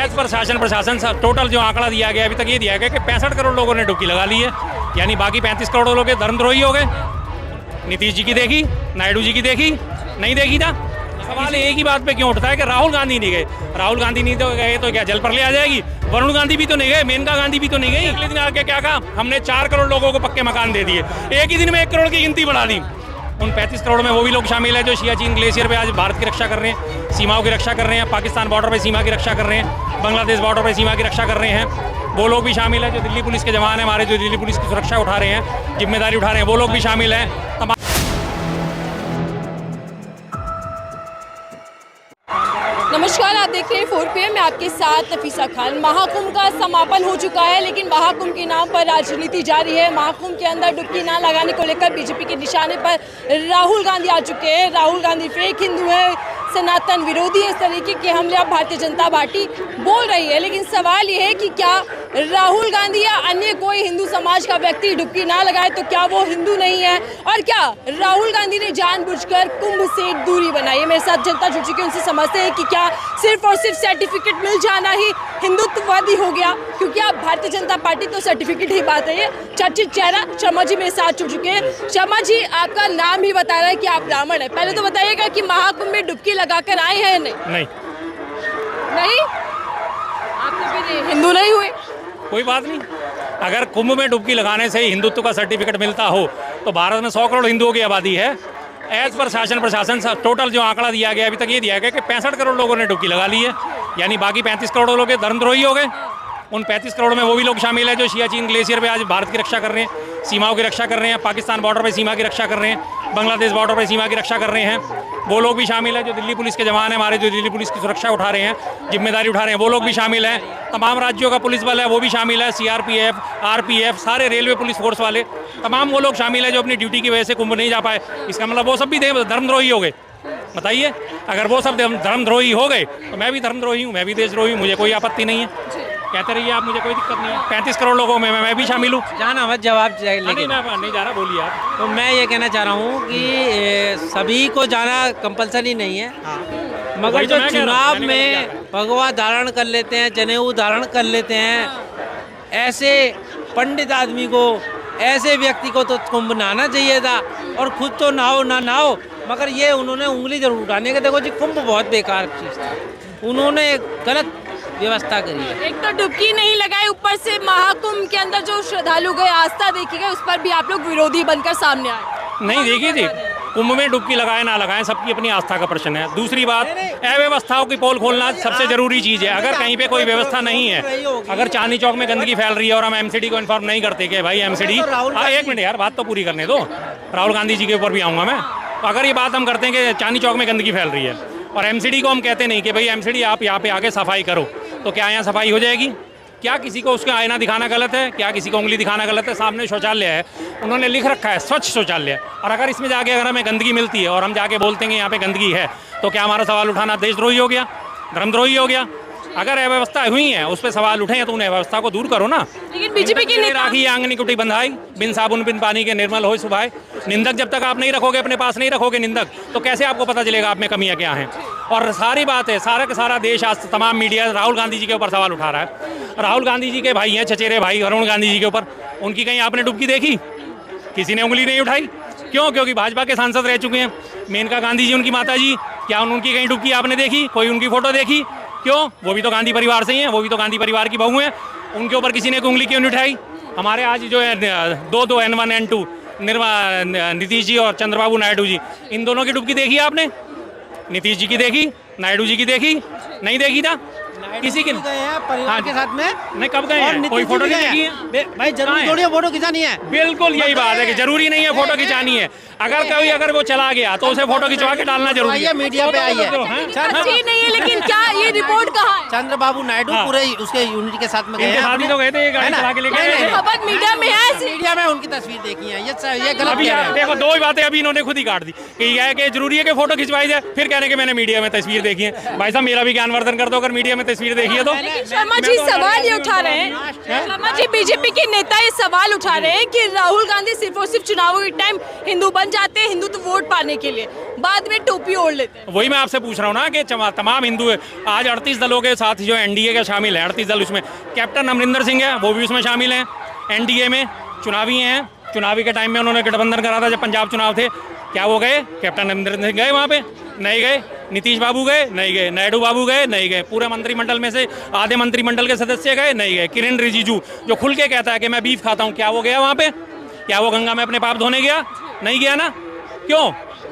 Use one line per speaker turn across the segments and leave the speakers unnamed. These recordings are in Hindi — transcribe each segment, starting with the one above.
एज पर शासन प्रशासन टोटल जो आंकड़ा दिया गया अभी तक ये दिया गया कि 65 करोड़ लोगों ने डुबकी लगा ली है, यानी बाकी 35 करोड़ लोग धर्मद्रोही हो गए। नीतीश जी की देखी, नायडू जी की देखी, नहीं देखी था। सवाल एक ही बात पे क्यों उठता है कि राहुल गांधी नहीं गए। राहुल गांधी नहीं तो गए तो क्या जल पर ले आ जाएगी? वरुण गांधी भी तो नहीं गए, मेनका गांधी भी तो नहीं गई। अगले दिन आके क्या कहा, हमने 4 करोड़ लोगों को पक्के मकान दे दिए। एक ही दिन में 1 करोड़ की गिनती बढ़ा दी। उन 35 करोड़ में वो भी लोग शामिल हैं जो सियाचिन ग्लेशियर पे आज भारत की रक्षा कर रहे हैं, सीमाओं की रक्षा कर रहे हैं, पाकिस्तान बॉर्डर पे सीमा की रक्षा कर रहे हैं, बांग्लादेश बॉर्डर पे सीमा की रक्षा कर रहे हैं। वो लोग भी शामिल हैं जो दिल्ली पुलिस के जवान हैं हमारे, जो दिल्ली पुलिस की सुरक्षा उठा रहे हैं, जिम्मेदारी उठा रहे हैं, वो लोग भी शामिल हैं।
नमस्कार, आप देख रहे हैं 4 PM, मैं आपके साथ नफीसा खान। महाकुंभ का समापन हो चुका है, लेकिन महाकुंभ के नाम पर राजनीति जारी है। महाकुंभ के अंदर डुबकी ना लगाने को लेकर बीजेपी के निशाने पर राहुल गांधी आ चुके हैं। राहुल गांधी फेक हिंदू है, सनातन विरोधी, इस तरीके के हमले अब भारतीय जनता पार्टी बोल रही है। लेकिन सवाल ये है कि क्या राहुल गांधी या अन्य कोई हिंदू समाज का व्यक्ति डुबकी ना लगाए तो क्या वो हिंदू नहीं है? और क्या राहुल गांधी ने जानबूझकर कुंभ से दूरी बनाई है? मेरे साथ जनता जुड़ चुकी है, उनसे समझते हैं कि क्या सिर्फ और सिर्फ सर्टिफिकेट मिल जाना ही हिंदुत्ववादी हो गया, क्योंकि आप भारतीय जनता पार्टी तो सर्टिफिकेट ही बात है। चर्चित चेहरा शर्मा जी मेरे साथ जुड़ चुके हैं। शर्मा जी, आपका नाम ही बता रहा है कि आप ब्राह्मण है। पहले तो बताइएगा कि महाकुंभ में डुबकी लगाकर आए हैं? नहीं, आप तो फिर हिंदू नहीं हुए।
कोई बात नहीं, अगर कुंभ में डुबकी लगाने से ही हिंदुत्व का सर्टिफिकेट मिलता हो तो भारत में 100 करोड़ हिंदुओं की आबादी है। एज पर शासन प्रशासन टोटल जो आंकड़ा दिया गया अभी तक ये दिया गया कि 65 करोड़ लोगों ने डुबकी लगा ली है, यानी बाकी 35 करोड़ लोग धर्मद्रोही हो गए। उन 35 करोड़ में वो भी लोग शामिल हैं जो सियाचिन ग्लेशियर पे आज भारत की रक्षा कर रहे हैं, सीमाओं की रक्षा कर रहे हैं, पाकिस्तान बॉर्डर पे सीमा की रक्षा कर रहे हैं, बांग्लादेश बॉर्डर पे सीमा की रक्षा कर रहे हैं। वो लोग भी शामिल हैं जो दिल्ली पुलिस के जवान हैं हमारे, जो दिल्ली पुलिस की सुरक्षा उठा रहे हैं, जिम्मेदारी उठा रहे हैं, वो लोग भी शामिल हैं। तमाम राज्यों का पुलिस बल है वो भी शामिल है, CRPF, RPF, सारे रेलवे पुलिस फोर्स वाले, तमाम वो लोग शामिल हैं जो अपनी ड्यूटी की वजह से कुंभ नहीं जा पाए। इसका मतलब वो सब भी धर्मद्रोही हो गए। बताइए, अगर वो सब धर्मद्रोही हो गए तो मैं भी धर्मद्रोही हूँ, मैं भी देशद्रोही हूँ, मुझे कोई आपत्ति नहीं है। कहते रहिए आप, मुझे कोई दिक्कत नहीं है। 35 करोड़ लोगों में मैं भी शामिल हूँ।
जाना मत जवाब, लेकिन
नहीं जा रहा, बोलिए आप।
तो मैं ये कहना चाह रहा हूँ कि सभी को जाना कंपलसरी नहीं है, मगर जो चुनाव में भगवा धारण कर लेते हैं, जनेऊ धारण कर लेते हैं, ऐसे पंडित आदमी को, ऐसे व्यक्ति को तो कुंभ नहाना चाहिए था। और खुद तो नहाओ ना नहाओ, मगर ये उन्होंने उंगली जरूर उठाने के, देखो जी कुंभ बहुत बेकार चीज़ थी, उन्होंने गलत व्यवस्था करी है।
एक तो डुबकी नहीं लगाई, ऊपर से महाकुंभ के अंदर जो श्रद्धालु गए, आस्था देखी गई, उस पर भी आप लोग विरोधी बनकर सामने आए।
नहीं, देखिए जी, कुंभ में डुबकी लगाए ना लगाएं, सबकी अपनी आस्था का प्रश्न है। दूसरी बात, अव्यवस्थाओं की पोल खोलना सबसे जरूरी चीज़ है। अगर कहीं पे कोई व्यवस्था नहीं है, अगर चांदनी चौक में गंदगी फैल रही है और हम MCD को इन्फॉर्म नहीं करते कि भाई MCD, एक मिनट यार, बात तो पूरी करने दो, राहुल गांधी जी के ऊपर भी आऊँगा मैं। अगर ये बात हम करते हैं कि चांदनी चौक में गंदगी फैल रही है और MCD को हम कहते नहीं कि भाई MCD आप यहाँ पे आके सफाई करो, तो क्या यहाँ सफाई हो जाएगी? क्या किसी को उसका आईना दिखाना गलत है? क्या किसी को उंगली दिखाना गलत है? सामने शौचालय है, उन्होंने लिख रखा है स्वच्छ शौचालय, और अगर इसमें जाके अगर हमें गंदगी मिलती है और हम जाके बोलते हैं कि यहाँ पे गंदगी है, तो क्या हमारा सवाल उठाना देशद्रोही हो गया, धर्मद्रोही हो गया? अगर अव्यवस्था हुई है उस पर सवाल उठे हैं तो उन्हें व्यवस्था को दूर करो ना।
लेकिन बीजेपी की
राखी आंगनी कुटी बंधाई, बिन साबुन बिन पानी के निर्मल हो सुभाए। निंदक जब तक आप नहीं रखोगे, अपने पास नहीं रखोगे निंदक, तो कैसे आपको पता चलेगा आप में कमियां क्या हैं? और सारी बात है, सारा का सारा देश, आज तमाम मीडिया राहुल गांधी जी के ऊपर सवाल उठा रहा है। राहुल गांधी जी के भाई हैं, चचेरे भाई वरुण गांधी जी के ऊपर, उनकी कहीं आपने डुबकी देखी? किसी ने उंगली नहीं उठाई। क्यों? क्योंकि भाजपा के सांसद रह चुके हैं। मेनका गांधी जी उनकी माता जी, क्या उनकी कहीं डुबकी आपने देखी? कोई उनकी फोटो देखी? क्यों? वो भी तो गांधी परिवार से ही हैं, वो भी तो गांधी परिवार की बहू हैं, उनके ऊपर किसी ने उंगली क्यों नहीं उठाई? हमारे आज जो है दो N1 N2 नीतीश जी और चंद्रबाबू नायडू जी, इन दोनों की डुबकी देखी आपने? नीतीश जी की देखी, नायडू जी की देखी, नहीं देखी था किसी की?
गए हैं परिवार के साथ में?
नहीं, कब गए हैं? कोई फोटो नहीं देखी है
भाई? जरूरी थोड़ी फोटो खिंचानी है।
बिल्कुल यही बात है कि जरूरी नहीं है फोटो खिंचानी है। अगर वो चला गया तो उसे फोटो खिंचवा के डालना जरूरी है।
मीडिया पे आई है,
नहीं है, लेकिन क्या ये रिपोर्ट कहाँ है?
चंद्रबाबू नायडू पूरे उसके यूनिट के साथ में गए हैं,
तो गए थे, गाड़ी चला के लेके गए थे।
खबर मीडिया में है,
मीडिया में उनकी तस्वीर देखी है। ये गलत है।
देखो, दो ही बातें अभी इन्होंने खुद ही काट दी कि यह है कि जरूरी है कि फोटो खिंचवाई जाए, फिर कहने के मैंने मीडिया में तस्वीर देखी है। भाई साहब, मेरा भी ज्ञानवर्धन कर दो। अगर मीडिया में आपने तस्वीर देखी है तो।
लेकिन शर्मा जी सवाल ये उठा रहे हैं, शर्मा जी बीजेपी के नेता ये सवाल उठा रहे हैं कि राहुल गांधी सिर्फ और सिर्फ चुनावों के टाइम हिंदू बन जाते हैं हिंदुत्व वोट पाने के लिए, बाद में टोपी ओढ़ लेते हैं।
वही मैं आपसे पूछ रहा हूँ ना कि तमाम हिंदू है। आज 38 दलों के साथ जो एनडीए के शामिल है, 38 दल, उसमें कैप्टन अमरिंदर सिंह है, वो भी उसमें शामिल हैं। एनडीए में चुनावी हैं, चुनावी के टाइम में उन्होंने गठबंधन करा था जब पंजाब चुनाव थे। क्या वो गए? कैप्टन अमरिंदर सिंह गए वहाँ पे? नहीं गए। नीतीश बाबू गए? नहीं गए। नायडू बाबू गए? नहीं गए। पूरे मंत्रिमंडल में से आधे मंत्रिमंडल के सदस्य गए? नहीं गए। किरेन रिजिजू जो खुल के कहता है कि मैं बीफ खाता हूँ, क्या वो गया वहाँ पे? क्या वो गंगा में अपने पाप धोने गया? नहीं गया ना। क्यों?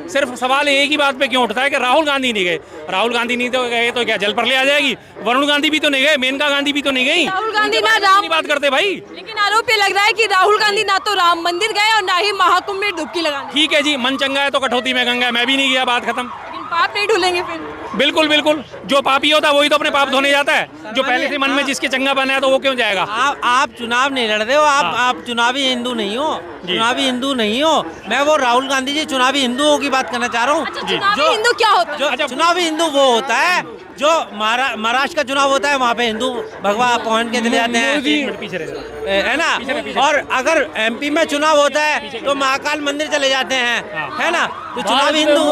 सिर्फ सवाल एक ही बात पे क्यों उठता है कि राहुल गांधी नहीं गए। राहुल गांधी नहीं तो गए तो क्या जल पर ले आ जाएगी? वरुण गांधी भी तो नहीं गए, मेनका गांधी भी तो नहीं गई।
राहुल गांधी ना राम
बात करते भाई,
लेकिन आरोप ये लग रहा है कि राहुल गांधी ना तो राम मंदिर गए और ना ही महाकुंभ में डुबकी लगाने।
ठीक है जी, मन चंगा है तो कटौती में गंगा है, मैं भी नहीं गया, बात खत्म।
लेकिन पाप नहीं ढूंढेंगे फिर।
बिल्कुल बिल्कुल, जो पापी होता है वही तो अपने पाप धोने जाता है। जो पहले से मन में जिसके चंगा बना है तो वो क्यों जाएगा?
आप चुनाव नहीं लड़ रहे हो, आप चुनावी हिंदू नहीं हो, चुनावी हिंदू नहीं हो। मैं वो राहुल गांधी जी चुनावी हिंदुओं की बात करना चाह रहा हूँ।
अच्छा, चुनावी हिंदू क्या होता है?
जो चुनावी हिंदू वो होता है जो महाराष्ट्र का चुनाव होता है, वहाँ पे हिंदू भगवा पहन के चले जाते हैं, है ना। और अगर एमपी में चुनाव होता है तो महाकाल मंदिर चले जाते हैं, है ना। तो चुनावी हिंदू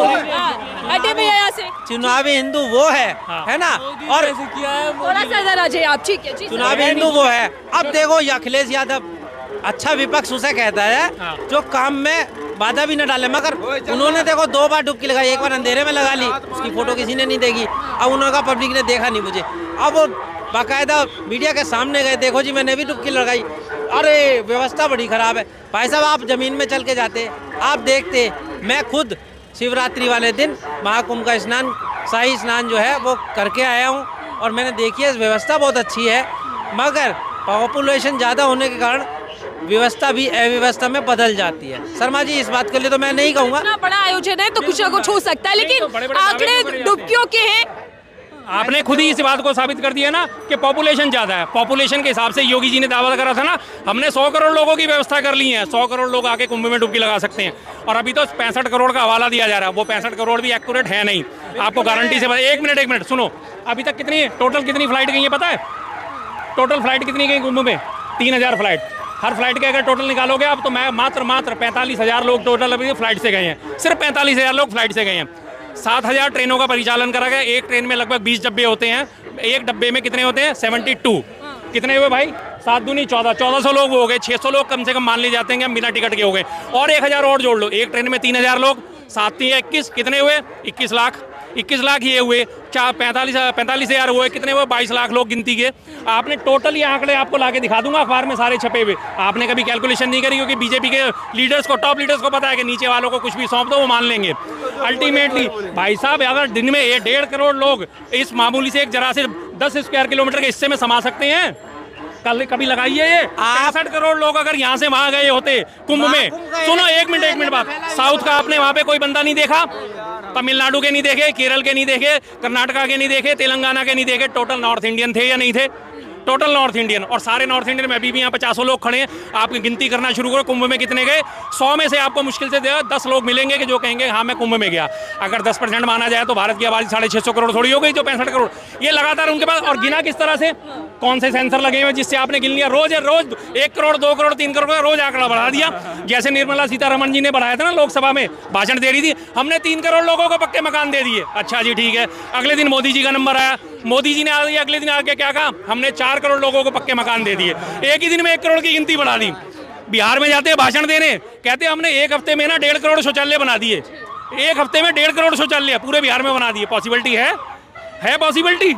हटे भैया यहाँ से।
चुनावी हिंदू वो है ना। और
थोड़ा सा इधर आ जाइए आप, ठीक है जी।
चुनावी हिंदू वो है। अब देखो ये अखिलेश यादव अच्छा विपक्ष उसे कहता है जो काम में बाधा भी न डाले, मगर उन्होंने देखो 2 बार डुबकी लगाई, एक बार अंधेरे में लगा ली, उसकी फोटो किसी ने नहीं देखी। अब उन्होंने कहा पब्लिक ने देखा नहीं मुझे, अब वो बाकायदा मीडिया के सामने गए, देखो जी मैंने भी डुबकी लगाई। अरे व्यवस्था बड़ी खराब है भाई साहब। आप जमीन में चल के जाते, आप देखते। मैं खुद शिवरात्रि वाले दिन महाकुंभ का स्नान, शाही स्नान जो है वो करके आया हूँ और मैंने देखी है व्यवस्था बहुत अच्छी है, मगर पॉपुलेशन ज़्यादा होने के कारण व्यवस्था भी अव्यवस्था में बदल जाती है। शर्मा जी इस बात के लिए तो मैं नहीं कहूँगा।
इतना बड़ा आयोजन है तो कुछ ना कुछ हो सकता है, लेकिन आंकड़े डुबकियों के हैं।
आपने खुद ही इस बात को साबित कर दिया ना कि पॉपुलेशन ज़्यादा है। पॉपुलेशन के हिसाब से योगी जी ने दावा करा था ना, हमने 100 करोड़ लोगों की व्यवस्था कर ली है, 100 करोड़ लोग आके कुंभ में डुबकी लगा सकते हैं। और अभी तो 65 करोड़ का हवाला दिया जा रहा है, वो 65 करोड़ भी एक्यूरेट है नहीं। आपको गारंटी से पता। एक मिनट सुनो, अभी तक टोटल कितनी फ्लाइट गई है पता है? टोटल फ्लाइट कितनी गई कुंभ में? 3000 फ्लाइट। हर फ्लाइट के अगर टोटल निकालोगे आप तो मैं मात्र 45,000 लोग टोटल अभी फ्लाइट से गए हैं। सिर्फ 45,000 लोग फ्लाइट से गए हैं। 7,000 ट्रेनों का परिचालन करा गया। एक ट्रेन में लगभग 20 डब्बे होते हैं। एक डब्बे में कितने होते हैं? 72। कितने हुए भाई? 7 दूनी 14, 1400 लोग हो गए। 600 लोग कम से कम मान ली जाते हैं कि हम बिना टिकट के हो गए। और 1000 और जोड़ लो, एक ट्रेन में 3000 लोग, 7 3 21, कितने हुए? 21 लाख। 21 लाख ये हुए, 45,000 हुए, कितने हुए? 22 लाख लोग गिनती के। आपने टोटल ये आंकड़े आपको लाके दिखा दूंगा, अखबार में सारे छपे हुए। आपने कभी कैलकुलेशन नहीं करी, क्योंकि बीजेपी के लीडर्स को, टॉप लीडर्स को पता है कि नीचे वालों को कुछ भी सौंप दो वो मान लेंगे। अल्टीमेटली भाई साहब, अगर दिन में 1.5 करोड़ लोग इस मामूली से एक जरा से 10 स्क्वायर किलोमीटर के हिस्से में समा सकते हैं, कल कभी लगाइए ये 65 करोड़ लोग अगर यहाँ से वहां गए होते कुंभ में। सुनो एक मिनट बात, साउथ का आपने वहां पे कोई बंदा नहीं देखा? तमिलनाडु के नहीं देखे, केरल के नहीं देखे, कर्नाटका के नहीं देखे, तेलंगाना के नहीं देखे? टोटल नॉर्थ इंडियन थे या नहीं थे? Total north Indian. और सारे नॉर्थ इंडियन में अभी भी यहाँ 50 लोग खड़े हैं। आप गिनती करना शुरू करो, कुंभ में कितने गए? 100 में से आपको मुश्किल से 10 लोग मिलेंगे कि जो कहेंगे हाँ मैं कुंभ में गया। अगर 10% माना जाए तो भारत की आबादी 650 करोड़ थोड़ी हो गई जो 65 करोड़। ये लगातार उनके पास। और गिना किस तरह से? कौन से सेंसर लगे हुए जिससे आपने गिन लिया? रोज 1 करोड़ 2 करोड़ 3 करोड़ का रोज आंकड़ा बढ़ा दिया। जैसे निर्मला सीतारमण जी ने बढ़ाया था ना, लोकसभा में भाषण दे रही थी, हमने 3 करोड़ लोगों को पक्के मकान दे दिए। अच्छा जी ठीक है। अगले दिन मोदी जी का नंबर आया, मोदी जी ने अगले दिन आके क्या कहा? हमने 4 करोड़ लोगों को पक्के मकान दे दिए। एक ही दिन में 1 करोड़ की गिनती बढ़ा दी। बिहार में जाते हैं भाषण देने, कहते हैं हमने 1 हफ्ते में ना 1.5 करोड़ शौचालय बना दिए। 1 हफ्ते में 1.5 करोड़ शौचालय पूरे बिहार में बना दिए। पॉसिबिलिटी है पॉसिबिलिटी?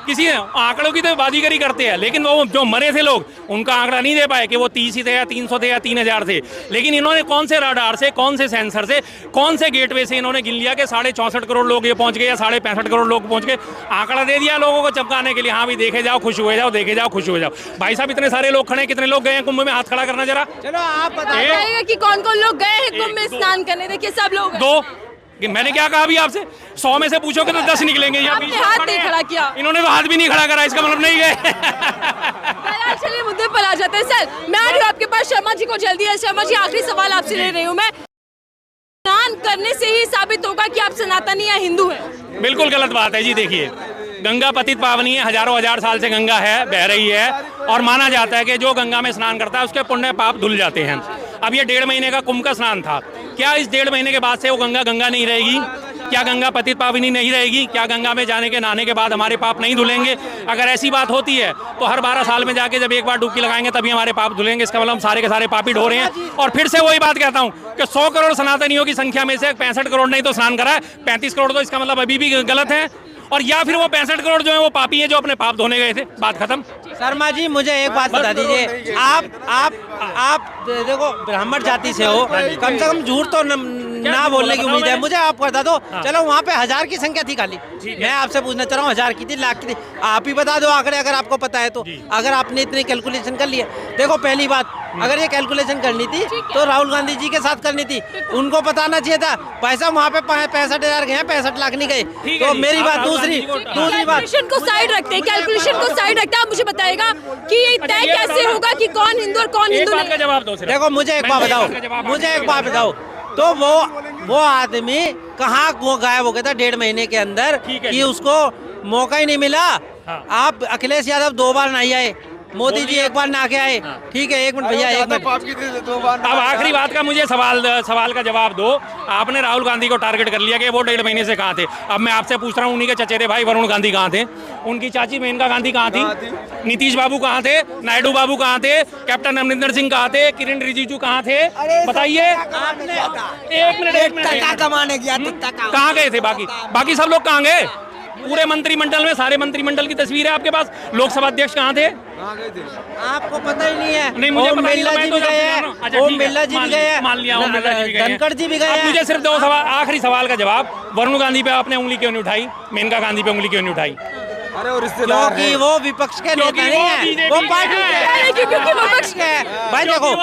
किसी आंकड़ों की तो बाजीगरी करते हैं, लेकिन वो जो मरे थे लोग उनका आंकड़ा नहीं दे पाए कि वो 30 ही थे या 300 थे या 3000 थे। लेकिन इन्होंने कौन से राडार से, कौन से सेंसर से, कौन से गेटवे से इन्होंने गिन लिया कि 64.5 करोड़ लोग ये पहुंच गए या 65.5 करोड़ लोग पहुंच गए। आंकड़ा दे दिया लोगों को चमकाने के लिए, हाँ भी देखे जाओ खुश हुए जाओ, देखे जाओ खुश हुए जाओ। भाई साहब इतने सारे लोग खड़े, कितने लोग गए हैं कुंभ में? हाथ खड़ा करना जरा।
चलो आप
बताइएगा कि कौन कौन लोग गए हैं कुंभ में स्नान करने? देखिए सब लोग।
2। मैंने क्या कहा अभी आपसे? 100 में से पूछोगे तो 10 निकलेंगे।
आपने हाथ नहीं खड़ा किया।
इन्होंने तो हाथ भी नहीं खड़ा करा, इसका मतलब नहीं गए।
चलिए मुद्दे पर आ जाते हैं। सर मैं आ रही हूँ आपके पास, शर्मा जी को जल्दी है। शर्मा जी आखिरी सवाल आपसे ले रही हूँ मैं, स्नान करने से ही साबित होगा कि आप सनातनी या हिंदू हैं?
बिल्कुल गलत बात है जी। देखिए गंगा पतित पावनी है, हजारों हजार साल से गंगा है, बह रही है और माना जाता है कि जो गंगा में स्नान करता है उसके पुण्य पाप धुल जाते हैं। अब ये 1.5 महीने का कुंभ का स्नान था, क्या इस 1.5 महीने के बाद से वो गंगा गंगा नहीं रहेगी? क्या गंगा पतित पावनी नहीं रहेगी? क्या गंगा में जाने के नहाने के बाद हमारे पाप नहीं धुलेंगे? अगर ऐसी बात होती है तो हर 12 साल में जाके जब एक बार डुबकी लगाएंगे तभी हमारे पाप धुलेंगे। इसका मतलब हम सारे के सारे पापी ढो रहे हैं। और फिर से वही बात कहता हूँ कि 100 करोड़ सनातनियों की संख्या में से 65 करोड़ नहीं तो स्नान करा है, 35 करोड़ तो इसका मतलब अभी भी गलत है। और या फिर वो 65 करोड़ जो है वो पापी है जो अपने पाप धोने गए थे। बात खत्म।
शर्मा जी मुझे एक बात बता दीजिए, आप देखो ब्राह्मण जाति से हो, कम से कम झूठ तो ना बोलने की उम्मीद है। मुझे आप बता दो, चलो वहाँ पे 1000 की संख्या थी खाली, मैं आपसे पूछना चाह रहा हूँ 1000 की थी, लाख की थी? आप ही बता दो आंकड़े अगर आपको पता है तो, अगर आपने इतनी कैलकुलेशन कर लिया। देखो पहली बात, अगर ये कैलकुलेशन करनी थी तो राहुल गांधी जी के साथ करनी थी, उनको बताना चाहिए था। पैसा वहाँ पे 65,000 गए, 65 लाख नहीं गए। तो मेरी बात दूसरी बात,
कैलकुलेशन को साइड रखते हैं, कैलकुलेशन को साइड रखते हैं। आप मुझे बताएगा कि ये तय कैसे होगा कि कौन हिंदू और कौन हिंदू नहीं?
जवाब दो।
देखो मुझे एक बात बताओ, तो वो आदमी कहाँ गायब हो गया था 1.5 महीने के अंदर कि उसको मौका ही नहीं मिला। आप अखिलेश यादव 2 बार नहीं आए, मोदी जी 1 बार ना के आए, ठीक है? 1 मिनट भैया, 1 मिनट।
अब आखिरी बात का मुझे सवाल का जवाब दो। आपने राहुल गांधी को टारगेट कर लिया कि वो 1.5 महीने से कहाँ थे। अब मैं आपसे पूछ रहा हूँ, उन्हीं के चचेरे भाई वरुण गांधी कहाँ थे? उनकी चाची मेनका गांधी कहाँ थी? नीतीश बाबू कहाँ थे? नायडू बाबू कहाँ थे? कैप्टन अमरिंदर सिंह कहाँ थे? किरण रिजिजू कहाँ थे? बताइए। एक मिनट
कमाने गया,
कहाँ गए थे? बाकी सब लोग कहाँ गए? पूरे मंत्रिमंडल में सारे मंत्रिमंडल की तस्वीर है आपके पास। लोकसभा अध्यक्ष कहाँ थे?
आपको पता ही नहीं है।
नहीं, मुझे
ओम
पता नहीं,
बिरला
तो
जी
मैं
भी
तो
गए
जान
हैं,
रहा हूँ। अच्छा,
ओम
ठीक है,
बिरला जी भी गए हैं,
मान लिया, ओम बिरला जी भी गए हैं।
धनखड़ जी भी गए
अब
हैं।
मुझे सिर्फ 2 सवाल, आखिरी सवाल का जवाब, वरुण गांधी पे आपने उंगली क्यों नहीं उठाई? मेनका गांधी पे उंगली क्यों नहीं उठाई?
अरे वो रिश्तेदार
क्योंकि वो विपक्ष के नेता नहीं है, वो पार्टी के
क्योंकि वो विपक्ष
के हैं। भाई देखो,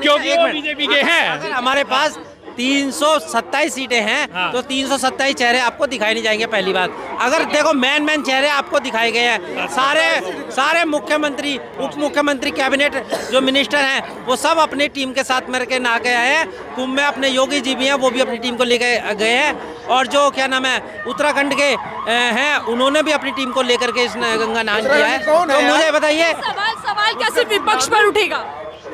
क्योंकि वो बीजेपी के हैं।
अगर हमारे पास 327 सीटें हैं तो 327 चेहरे आपको दिखाई नहीं जाएंगे। पहली बात, अगर देखो मेन चेहरे आपको दिखाए गए हैं, सारे मुख्यमंत्री, उप मुख्यमंत्री, कैबिनेट जो मिनिस्टर हैं वो सब अपनी टीम के साथ मिल के नहा के आए हैं कुंभ में। अपने योगी जी भी हैं, वो भी अपनी टीम को लेकर गए हैं। और जो क्या नाम है उत्तराखंड के हैं, उन्होंने भी अपनी टीम को लेकर के इस गंगा नहान किया है। तो मुझे बताइए,
सवाल क्या सिर्फ विपक्ष पर उठेगा?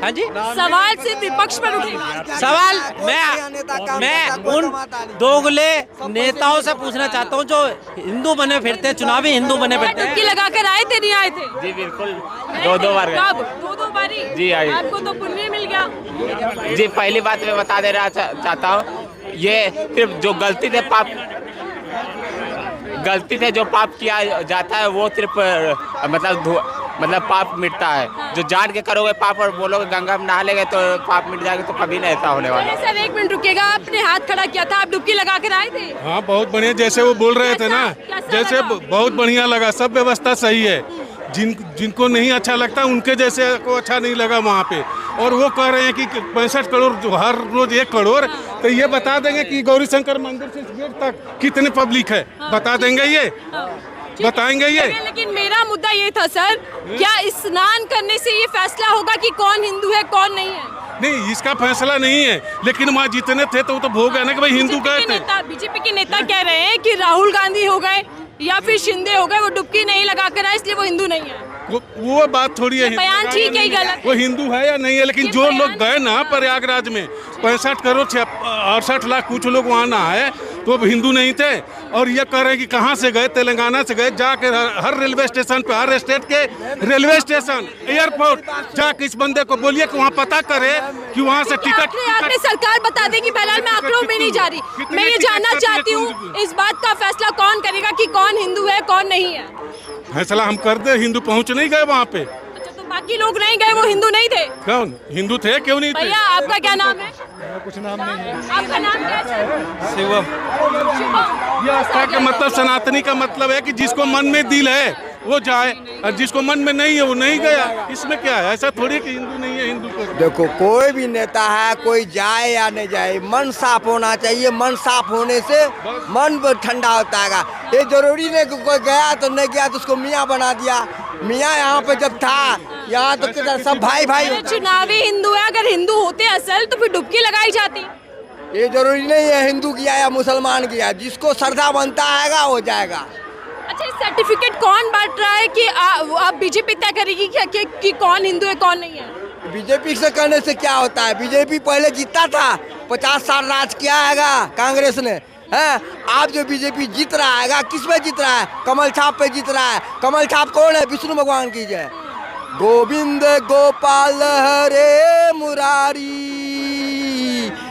हाँ जी,
सवाल सिर्फ विपक्ष पर उठेगा?
सवाल मैं उन दोगले नेताओं से पूछना चाहता हूँ जो हिंदू बने फिरते हैं, चुनावी हिंदू बने फिरते
डुबकी
हैं।
लगा कर आए थे, नहीं आए थे?
जी बिल्कुल, 2 बार गए।
कब? 2 बारी?
जी आई।
आपको तो पुण्य मिल गया।
जी पहली बात मैं बता दे रहा चाहता हूँ, ये सिर्फ जो गलती से जो पाप किया जाता है वो सिर्फ मतलब पाप मिटता है। जो जान के करोगे पाप और बोलोगे गंगा में नहा लेंगे तो पाप मिट जाएगा, तो कभी नहीं ऐसा होने वाला।
सर 1 मिनट रुकिएगा, आपने हाथ खड़ा किया था, आप डुबकी लगा कर आए थे?
हाँ बहुत बढ़िया, जैसे वो बोल रहे थे ना,
कैसा
जैसे
लगा?
बहुत बढ़िया लगा। सब व्यवस्था सही है। जिनको नहीं अच्छा लगता उनके जैसे को अच्छा नहीं लगा वहाँ पे। और वो कह रहे हैं कि 65 करोड़ जो हर रोज 1 करोड़, तो ये बता देंगे कि गौरी शंकर मंदिर से इस गेट तक कितने पब्लिक है, बता देंगे ये, बताएंगे ये।
लेकिन मेरा मुद्दा ये था सर, क्या स्नान करने से ये फैसला होगा कि कौन हिंदू है कौन नहीं है?
नहीं, इसका फैसला नहीं है, लेकिन वहाँ जितने थे तो वो तो भोग है ना कि भाई हिंदू गए थे।
बीजेपी के नेता कह रहे हैं कि राहुल गांधी हो गए या फिर शिंदे हो गए, वो डुबकी नहीं लगा कर आए इसलिए वो हिंदू नहीं है।
वो बात थोड़ी है।
बयान ठीक है, गलत?
वो हिंदू है या नहीं है, लेकिन जो लोग गए ना प्रयागराज में 65 करोड़ 68 लाख कुछ लोग वहाँ ना आए तो वो हिंदू नहीं थे। और ये कह रहे हैं कि कहाँ से गए, तेलंगाना से गए, जाके हर रेलवे स्टेशन पे, हर स्टेट के रेलवे स्टेशन, एयरपोर्ट जाके इस बंदे को बोलिए कि वहाँ पता करे कि वहाँ से टिकट।
आपने सरकार बता देगी, फिलहाल मैं आंकड़ों में नहीं जा रही। मैं ये जानना चाहती हूँ इस बात का फैसला कौन करेगा कि कौन हिंदू है कौन नहीं है?
फैसला हम कर दे, हिंदू पहुँच नहीं गए वहाँ पे।
अच्छा, तो बाकी लोग नहीं गए, वो हिंदू नहीं थे?
कौन हिंदू थे, क्यों नहीं थे?
भैया आपका क्या नाम है?
कुछ नाम नहीं है।
आपका नाम क्या है?
शिवम।
शुभम।
ये आस्था का मतलब, सनातनी का मतलब है कि जिसको मन में दिल है वो जाए, और जिसको मन में नहीं है वो नहीं गया। इसमें क्या है? ऐसा थोड़ी कि हिंदू नहीं है, हिंदू को।
देखो कोई भी नेता है, कोई जाए या नहीं जाए, मन साफ होना चाहिए। मन साफ होने से मन ठंडा होता है। ये जरूरी नहीं कि कोई गया तो नहीं गया तो उसको मियाँ बना दिया। मियाँ यहाँ पे जब था, यहाँ तो किधर सब भाई भाई।
चुनावी हिंदू है, अगर हिंदू होते असल तो फिर डुबकी लगाई जाती।
ये जरूरी नहीं है हिंदू किया या मुसलमान किया, जिसको श्रद्धा बनता है वो जाएगा।
अच्छा, ये सर्टिफिकेट कौन बांट रहा है कि आप बीजेपी तय करेगी क्या कि कौन हिंदू है कौन नहीं है?
बीजेपी से करने से क्या होता है? बीजेपी पहले जीता था, 50 साल राज किया हैगा कांग्रेस ने, है। आप जो बीजेपी जीत रहा है, किस पे जीत रहा है? कमल छाप पे जीत रहा है। कमल छाप कौन है? विष्णु भगवान की जय। गोविंद गोपाल हरे मुरारी,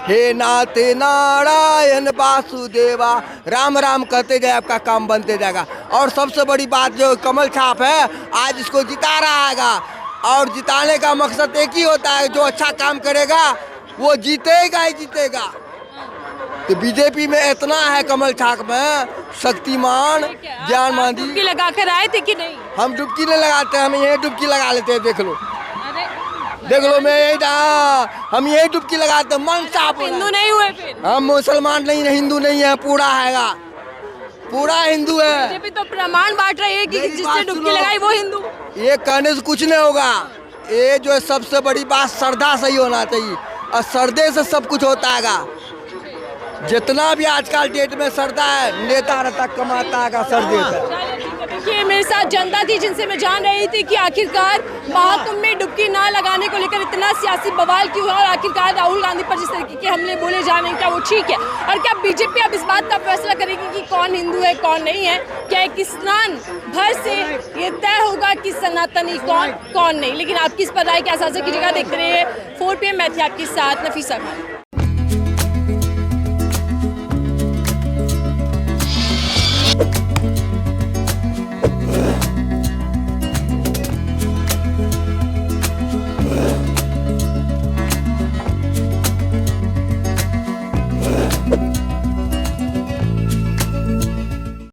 हे नाते नारायण वासुदेवा। राम राम करते जाए, आपका काम बनते जाएगा। और सबसे बड़ी बात जो कमल छाप है, आज इसको जिता रहा हैगा। और जिताने का मकसद एक ही होता है, जो अच्छा काम करेगा वो जीतेगा ही जीतेगा। तो बीजेपी में इतना है कमल छाप में, शक्तिमान ज्ञान मांझी।
डुबकी लगा कर आए थे कि नहीं?
हम डुबकी नहीं लगाते, हम यही डुबकी लगा लेते हैं। देख लो,
अरे
देख लो, मैं यही हम यही डुबकी लगाते हैं। मन साफ
हिंदू नहीं हुए फिर?
हम मुसलमान नहीं है, हिंदू नहीं है, पूरा हैगा, पूरा हिंदू है।
बीजेपी तो प्रमाण बांट रही है कि
मेरी
जिसने
बात
डुबकी
सुनो।
लगाई वो हिंदू।
ये कहने से कुछ नहीं होगा। ये जो है सबसे बड़ी बात, श्रद्धा सही होना चाहिए, और श्रद्धे से सब कुछ होता हैगा। जितना भी आजकल डेट में श्रद्धा है, नेता रहता कमाता है श्रद्धे से।
देखिए, मेरे साथ जनता थी जिनसे मैं जान रही थी कि आखिरकार महाकुंभ में डुबकी ना लगाने को लेकर इतना सियासी बवाल क्यों है, और आखिरकार राहुल गांधी पर जिस तरीके के हमले बोले जा रहे हैं, क्या वो ठीक है? और क्या बीजेपी अब इस बात का फैसला करेगी कि कौन हिंदू है कौन नहीं है? क्या एक स्नान भर से ये तय होगा कि सनातनी कौन कौन नहीं? लेकिन आपकी इस पर राय क्या साझा कीजिएगा। देखते रहिए 4 PM, मैं थी आपके साथ नफीसा खान।